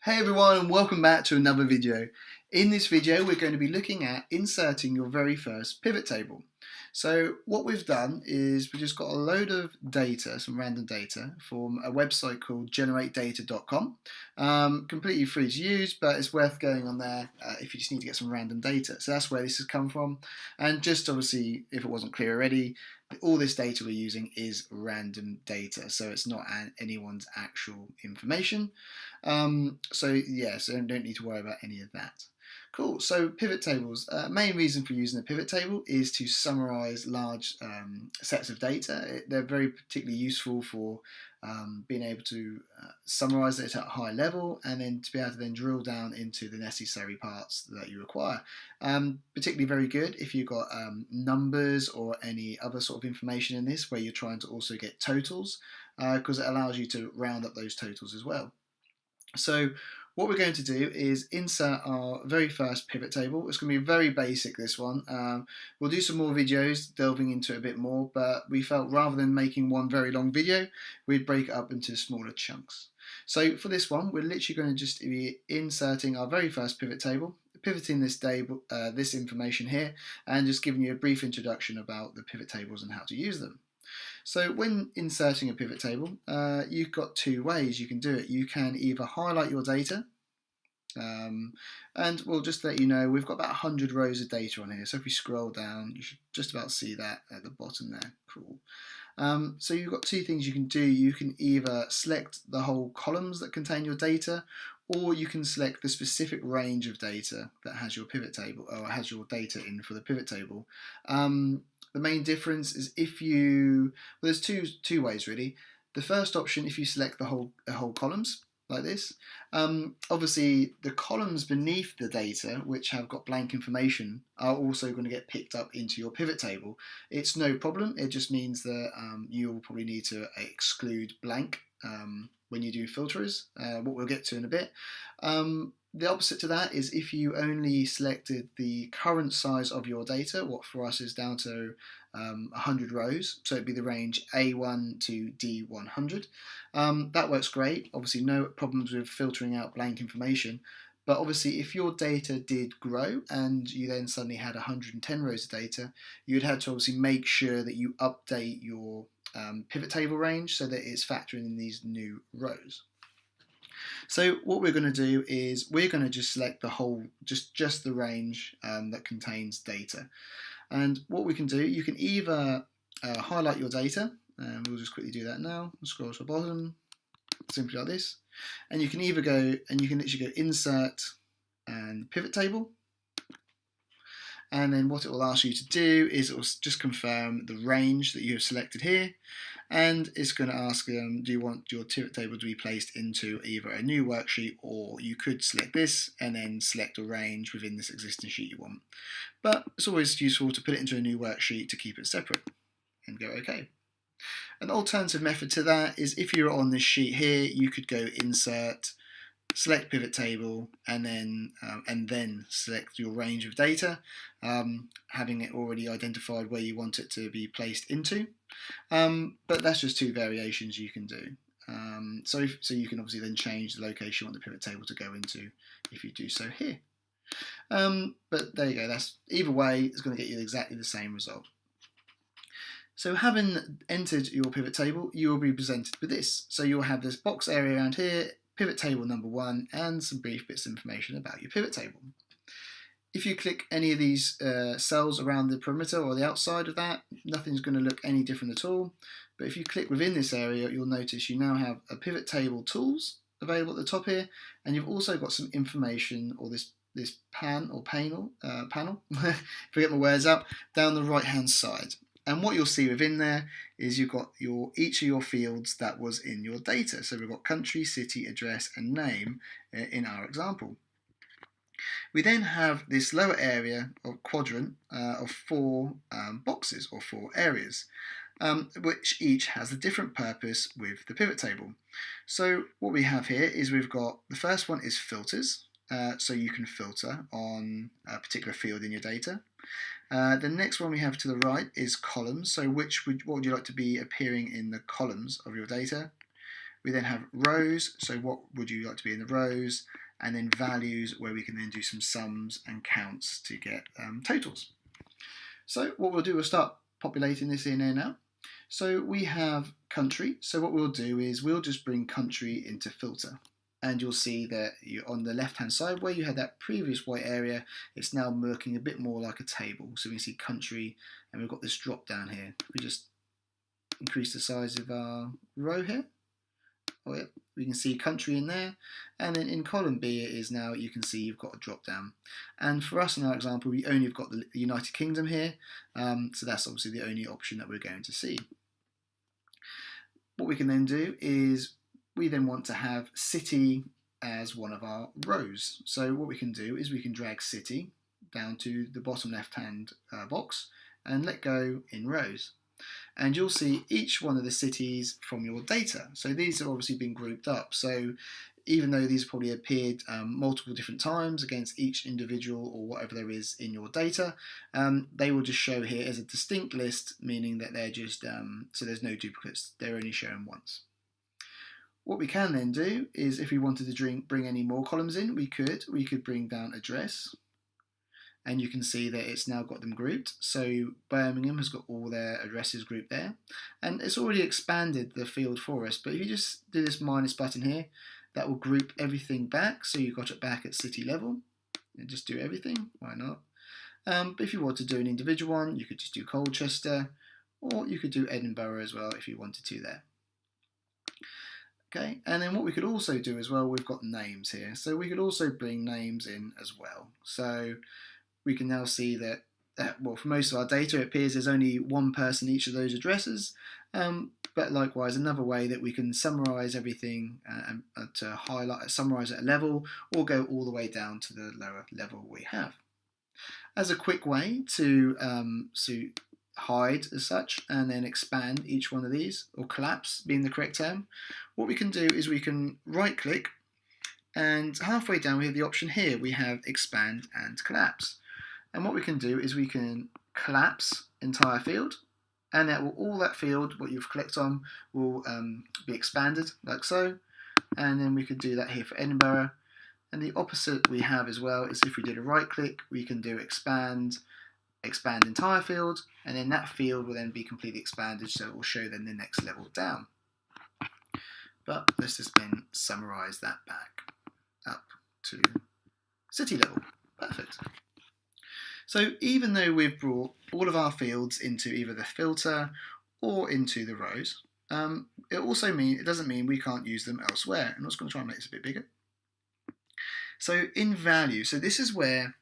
Hey everyone, and welcome back to another video. In this video we're going to be looking at inserting your very first pivot table. So what we've done is we just got a load of data, some random data from a website called generatedata.com. Completely free to use, but it's worth going on there if you just need to get some random data. So that's where this has come from. And just obviously, if it wasn't clear already, all this data we're using is random data, so it's not anyone's actual information. So don't need to worry about any of that. Cool. So pivot tables. Main reason for using a pivot table is to summarize large sets of data. They're very particularly useful for being able to summarize it at a high level and then to be able to then drill down into the necessary parts that you require. Particularly very good if you've got numbers or any other sort of information in this where you're trying to also get totals, because it allows you to round up those totals as well. So what we're going to do is insert our very first pivot table. It's going to be very basic, this one. We'll do some more videos delving into it a bit more, but we felt rather than making one very long video, we'd break it up into smaller chunks. So for this one, we're literally going to just be inserting our very first pivot table, pivoting this information here, and just giving you a brief introduction about the pivot tables and how to use them. So when inserting a pivot table, you've got two ways you can do it. You can either highlight your data, and we'll just let you know we've got about 100 rows of data on here. So if we scroll down, you should just about see that at the bottom there. Cool. So you've got two things you can do. You can either select the whole columns that contain your data, or you can select the specific range of data that has your pivot table, or has your data in for the pivot table. The main difference is there's two ways really. The first option, if you select the whole columns like this, obviously the columns beneath the data which have got blank information are also going to get picked up into your pivot table. It's no problem. It just means that you will probably need to exclude blank when you do filters, what we'll get to in a bit. The opposite to that is if you only selected the current size of your data, what for us is down to 100 rows, so it'd be the range A1 to D100. That works great. Obviously no problems with filtering out blank information, but obviously if your data did grow and you then suddenly had 110 rows of data, you'd have to obviously make sure that you update your pivot table range so that it's factoring in these new rows. So what we're going to do is we're going to just select the whole, just the range that contains data. And what we can do, you can either highlight your data, and we'll just quickly do that now. Scroll to the bottom, simply like this. And you can either go, and you can literally go insert and pivot table. And then what it will ask you to do is it will just confirm the range that you have selected here, and it's going to ask do you want your pivot table to be placed into either a new worksheet, or you could select this and then select a range within this existing sheet you want. But it's always useful to put it into a new worksheet to keep it separate and go OK. An alternative method to that is if you're on this sheet here, you could go insert, select pivot table, and then select your range of data, having it already identified where you want it to be placed into. But that's just two variations you can do. So you can obviously then change the location you want the pivot table to go into if you do so here. But there you go. That's either way, it's going to get you exactly the same result. So having entered your pivot table, you will be presented with this. So you'll have this box area around here, pivot table number 1, and some brief bits of information about your pivot table. If you click any of these cells around the perimeter or the outside of that, nothing's going to look any different at all. But if you click within this area, you'll notice you now have a pivot table tools available at the top here, and you've also got some information, or this panel, forget my words out, down the right hand side. And what you'll see within there is you've got each of your fields that was in your data. So we've got country, city, address, and name in our example. We then have this lower area or quadrant of 4 boxes or 4 areas, which each has a different purpose with the pivot table. So what we have here is we've got, the first one is filters. So you can filter on a particular field in your data. The next one we have to the right is columns. So what would you like to be appearing in the columns of your data? We then have rows, so what would you like to be in the rows, and then values where we can then do some sums and counts to get totals. So what we'll do, we'll start populating this in here now. So we have country, so what we'll do is we'll just bring country into filter. And you'll see that on the left hand side where you had that previous white area, it's now looking a bit more like a table. So we can see country, and we've got this drop down here. We just increase the size of our row here. Oh, yeah. We can see country in there, and then in column B it is now, you can see you've got a drop down. And for us in our example, we only have got the United Kingdom here, so that's obviously the only option that we're going to see. What we can then do is we then want to have city as one of our rows. So what we can do is we can drag city down to the bottom left hand box and let go in rows. And you'll see each one of the cities from your data. So these have obviously been grouped up. So even though these probably appeared multiple different times against each individual or whatever there is in your data, they will just show here as a distinct list, meaning that they're just, so there's no duplicates, they're only shown once. What we can then do is if we wanted to bring any more columns in, we could bring down address. And you can see that it's now got them grouped. So Birmingham has got all their addresses grouped there. And it's already expanded the field for us. But if you just do this minus button here, that will group everything back. So you've got it back at city level. And just do everything. Why not? But if you want to do an individual one, you could just do Colchester. Or you could do Edinburgh as well if you wanted to there. Okay, and then what we could also do as well, we've got names here. So we could also bring names in as well. So we can now see that, well, for most of our data, it appears there's only one person in each of those addresses. But likewise, another way that we can summarize everything to summarize at a level, or go all the way down to the lower level we have. As a quick way to hide as such and then expand each one of these, or collapse being the correct term, what we can do is we can right click, and halfway down we have the option here, we have expand and collapse. And what we can do is we can collapse entire field, and that will, all that field, what you've clicked on, will be expanded like so. And then we could do that here for Edinburgh. And the opposite we have as well is if we did a right click, we can do expand entire field, and then that field will then be completely expanded, so it will show then the next level down. But let's just then summarize that back up to city level. Perfect. So even though we've brought all of our fields into either the filter or into the rows, it doesn't mean we can't use them elsewhere. I'm just going to try and make this a bit bigger. So in value, so this is where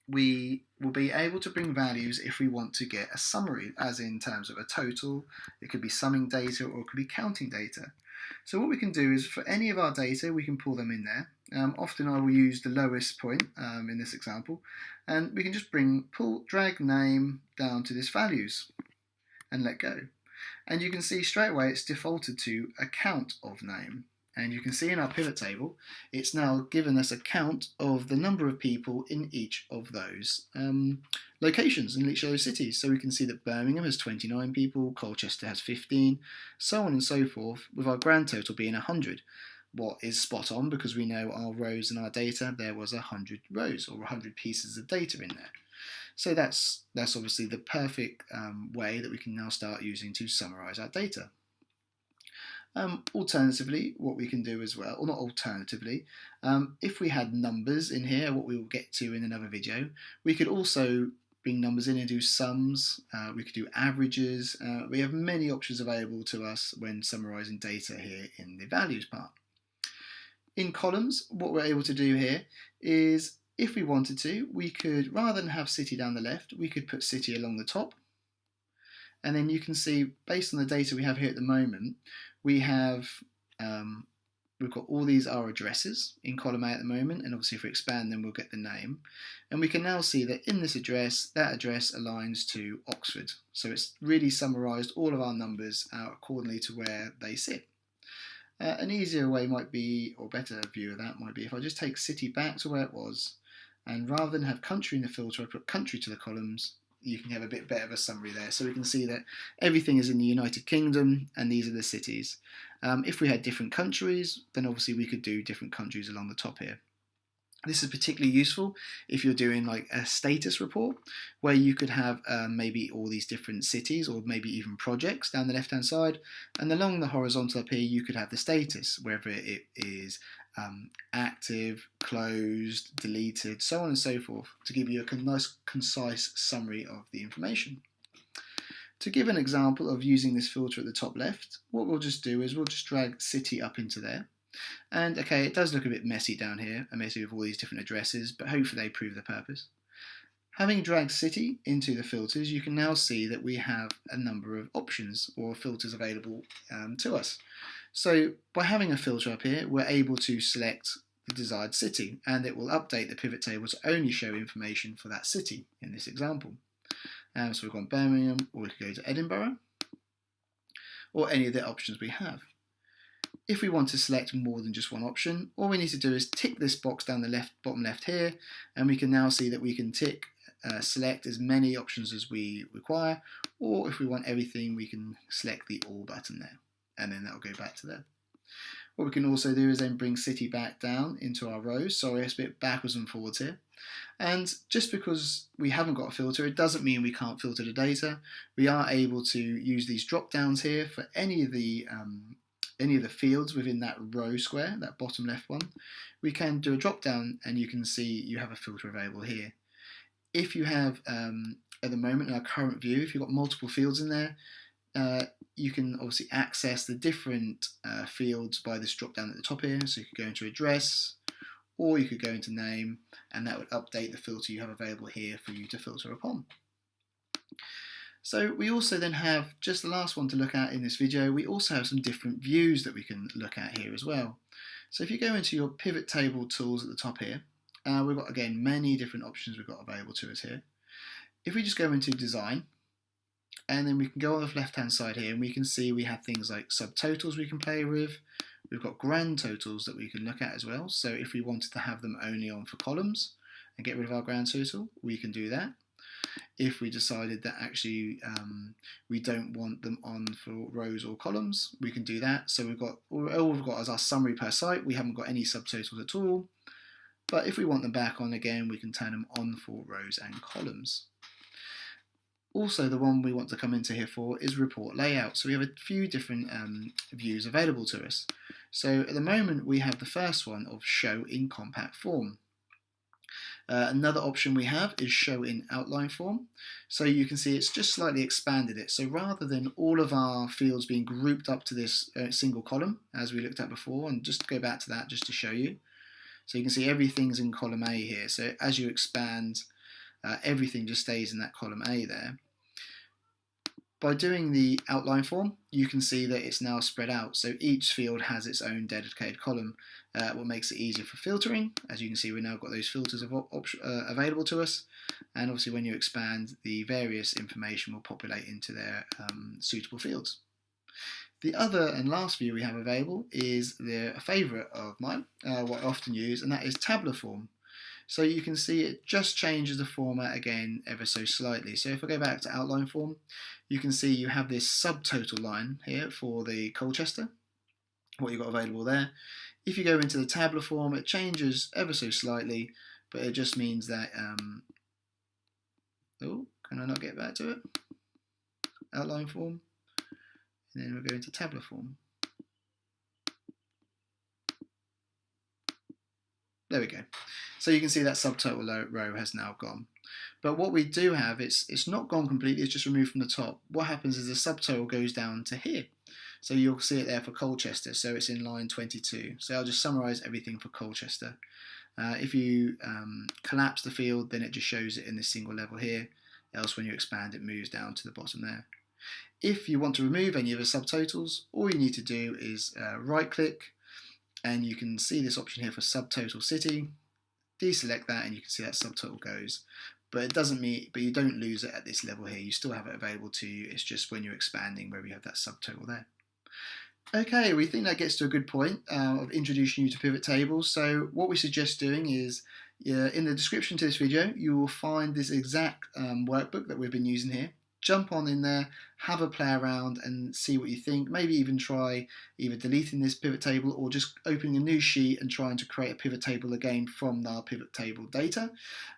we will be able to bring values if we want to get a summary, as in terms of a total. It could be summing data or it could be counting data. So what we can do is for any of our data, we can pull them in there. Often I will use the lowest point in this example, and we can just drag name down to this values and let go. And you can see straight away it's defaulted to a count of name. And you can see in our pivot table, it's now given us a count of the number of people in each of those locations, in each of those cities. So we can see that Birmingham has 29 people, Colchester has 15, so on and so forth, with our grand total being 100. What is spot on, because we know our rows in our data, there was 100 rows or 100 pieces of data in there. So that's obviously the perfect way that we can now start using to summarize our data. Alternatively, what we can do as well, or not alternatively, if we had numbers in here, what we will get to in another video, we could also bring numbers in and do sums, we could do averages, we have many options available to us when summarising data here in the values part. In columns, what we're able to do here is, if we wanted to, we could, rather than have city down the left, we could put city along the top. And then you can see, based on the data we have here at the moment, we've got all these are addresses in column A at the moment, and obviously if we expand then we'll get the name. And we can now see that in this address, that address aligns to Oxford. So it's really summarised all of our numbers out accordingly to where they sit. An easier way might be, or better view of that might be, if I just take city back to where it was, and rather than have country in the filter, I put country to the columns, you can have a bit better of a summary there. So we can see that everything is in the United Kingdom, and these are the cities. If we had different countries, then obviously we could do different countries along the top here. This is particularly useful if you're doing like a status report, where you could have maybe all these different cities or maybe even projects down the left hand side, and along the horizontal up here you could have the status, whether it is active, closed, deleted, so on and so forth, to give you a nice concise summary of the information. To give an example of using this filter at the top left, what we'll just do is we'll just drag city up into there. And okay, it does look a bit messy down here, messy with all these different addresses, but hopefully they prove the purpose. Having dragged city into the filters, you can now see that we have a number of options or filters available to us. So by having a filter up here, we're able to select the desired city, and it will update the pivot table to only show information for that city in this example. So we've got Birmingham, or we could go to Edinburgh, or any of the options we have. If we want to select more than just one option, all we need to do is tick this box down the bottom left here, and we can now see that we can select as many options as we require, or if we want everything, we can select the all button there, and then that will go back to there. What we can also do is then bring city back down into our rows. Sorry, it's a bit backwards and forwards here. And just because we haven't got a filter, it doesn't mean we can't filter the data. We are able to use these drop downs here for any of the fields within that row square, that bottom left one. We can do a drop down, and you can see you have a filter available here. If you have, at the moment in our current view, if you've got multiple fields in there, you can obviously access the different fields by this drop down at the top here. So you could go into address, or you could go into name, and that would update the filter you have available here for you to filter upon. So we also then have, just the last one to look at in this video, we also have some different views that we can look at here as well. So if you go into your pivot table tools at the top here, we've got, again, many different options we've got available to us here. If we just go into design, and then we can go on the left hand side here, and we can see we have things like subtotals we can play with. We've got grand totals that we can look at as well. So if we wanted to have them only on for columns and get rid of our grand total, we can do that. If we decided that actually we don't want them on for rows or columns, we can do that. So all we've got is our summary per site. We haven't got any subtotals at all. But if we want them back on again, we can turn them on for rows and columns. Also, the one we want to come into here for is report layout. So we have a few different views available to us. So at the moment we have the first one of show in compact form. Another option we have is show in outline form. So you can see it's just slightly expanded it. So rather than all of our fields being grouped up to this single column, as we looked at before, and just go back to that just to show you. So you can see everything's in column A here. So as you expand, everything just stays in that column A there. By doing the outline form, you can see that it's now spread out. So each field has its own dedicated column, what makes it easier for filtering. As you can see, we've now got those filters available to us. And obviously when you expand, the various information will populate into their suitable fields. The other and last view we have available is a favourite of mine, what I often use, and that is tabular form. So you can see it just changes the format again ever so slightly. So if I go back to outline form, you can see you have this subtotal line here for the Colchester, what you've got available there. If you go into the tabular form, it changes ever so slightly, but it just means that, oh, can I not get back to it? Outline form, and then we'll go into tabular form. There we go. So you can see that subtotal row has now gone. But what we do have, it's not gone completely, it's just removed from the top. What happens is the subtotal goes down to here. So you'll see it there for Colchester, so it's in line 22. So I'll just summarise everything for Colchester. If you collapse the field, then it just shows it in this single level here. Else when you expand, it moves down to the bottom there. If you want to remove any of the subtotals, all you need to do is right click, and you can see this option here for subtotal city. Deselect that, and you can see that subtotal goes. But it doesn't mean, but you don't lose it at this level here. You still have it available to you. It's just when you're expanding where we have that subtotal there. Okay, we think that gets to a good point of introducing you to pivot tables. So what we suggest doing is In the description to this video, you will find this exact workbook that we've been using here. Jump on in there, have a play around and see what you think. Maybe even try either deleting this pivot table or just opening a new sheet and trying to create a pivot table again from our pivot table data.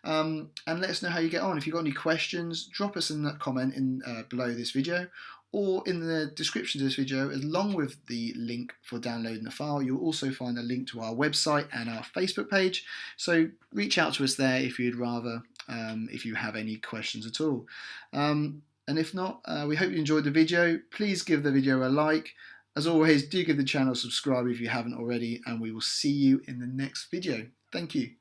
And let us know how you get on. If you've got any questions, drop us a comment in below this video, or in the description to this video, along with the link for downloading the file, you'll also find a link to our website and our Facebook page. So reach out to us there if you'd rather, if you have any questions at all. And if not, we hope you enjoyed the video. Please give the video a like. As always, do give the channel a subscribe if you haven't already, and we will see you in the next video. Thank you.